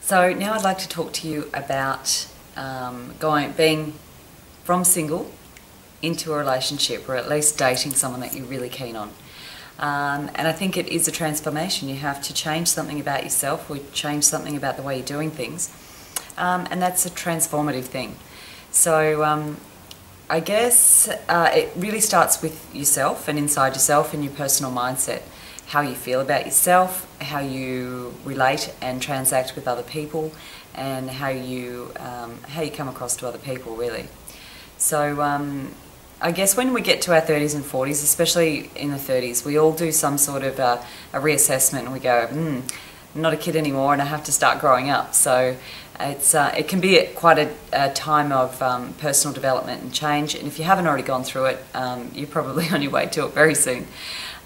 So now I'd like to talk to you about being from single into a relationship, or at least dating someone that you're really keen on. And I think it is a transformation. You have to change something about yourself, or change something about the way you're doing things, and that's a transformative thing. So I guess it really starts with yourself and inside yourself and your personal mindset. How you feel about yourself, how you relate and transact with other people, and how you come across to other people, really. So I guess when we get to our 30s and 40s, especially in the 30s, we all do some sort of a reassessment, and we go, I'm not a kid anymore and I have to start growing up. So it can be quite a time of personal development and change, and if you haven't already gone through it, you're probably on your way to it very soon.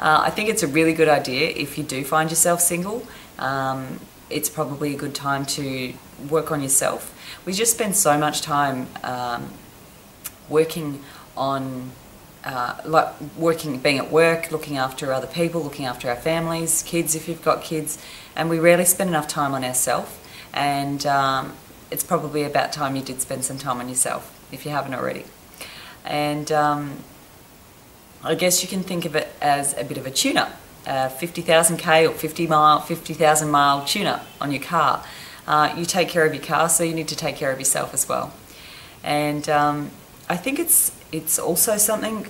I think it's a really good idea if you do find yourself single. It's probably a good time to work on yourself. We just spend so much time working on being at work, looking after other people, looking after our families, kids if you've got kids, and we rarely spend enough time on ourselves. And it's probably about time you did spend some time on yourself if you haven't already. And I guess you can think of it as a bit of a tune-up, 50,000k or 50,000 mile tune-up on your car. You take care of your car, so you need to take care of yourself as well. And I think it's also something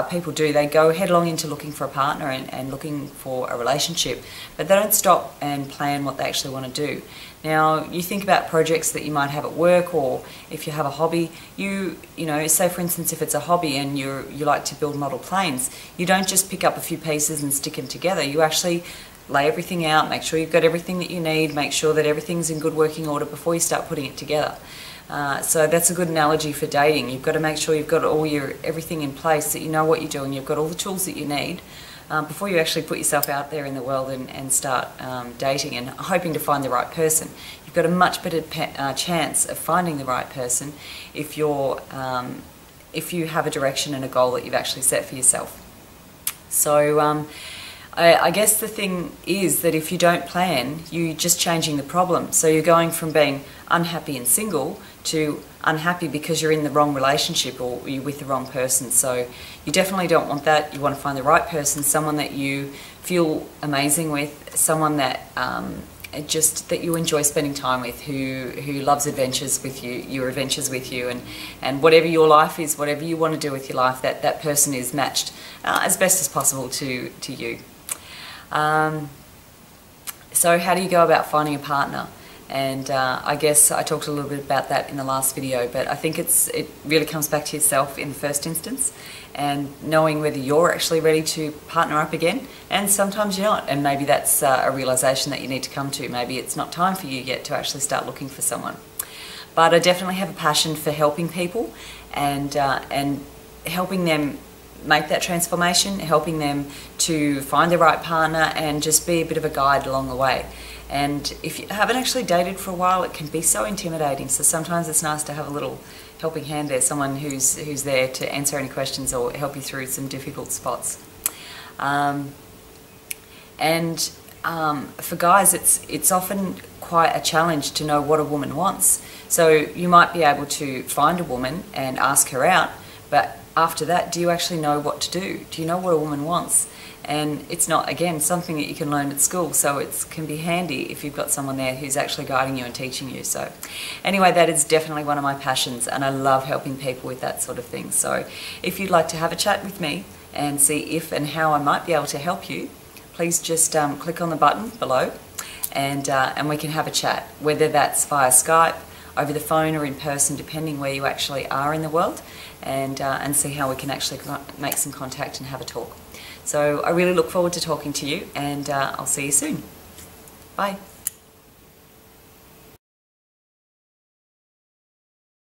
people do. They go headlong into looking for a partner and looking for a relationship, but they don't stop and plan what they actually want to do. Now, you think about projects that you might have at work, or if you have a hobby, you know, say for instance if it's a hobby and you like to build model planes, you don't just pick up a few pieces and stick them together. You actually lay everything out, make sure you've got everything that you need, make sure that everything's in good working order before you start putting it together. So that's a good analogy for dating. You've got to make sure you've got everything in place, that you know what you're doing, you've got all the tools that you need before you actually put yourself out there in the world and start dating and hoping to find the right person. You've got a much better chance of finding the right person if you have a direction and a goal that you've actually set for yourself. So I guess the thing is that if you don't plan, you're just changing the problem. So you're going from being unhappy and single to unhappy because you're in the wrong relationship or you're with the wrong person. So you definitely don't want that. You want to find the right person, someone that you feel amazing with, someone that that you enjoy spending time with, who loves adventures with you, your adventures with you, and whatever your life is, whatever you want to do with your life, that person is matched as best as possible to you. So how do you go about finding a partner? And I guess I talked a little bit about that in the last video, but I think it really comes back to yourself in the first instance, and knowing whether you're actually ready to partner up again, and sometimes you're not, and maybe that's a realisation that you need to come to. Maybe it's not time for you yet to actually start looking for someone. But I definitely have a passion for helping people and helping them make that transformation, helping them to find the right partner, and just be a bit of a guide along the way. And if you haven't actually dated for a while, it can be so intimidating, so sometimes it's nice to have a little helping hand there, someone who's there to answer any questions or help you through some difficult spots. For guys, it's often quite a challenge to know what a woman wants. So you might be able to find a woman and ask her out, but after that, do you actually know what to do? Do you know what a woman wants? And it's not, again, something that you can learn at school, so it can be handy if you've got someone there who's actually guiding you and teaching you. So anyway, that is definitely one of my passions, and I love helping people with that sort of thing. So if you'd like to have a chat with me and see if and how I might be able to help you, please just click on the button below, and we can have a chat, whether that's via Skype, over the phone, or in person, depending where you actually are in the world, and see how we can actually make some contact and have a talk. So I really look forward to talking to you, and I'll see you soon. Bye.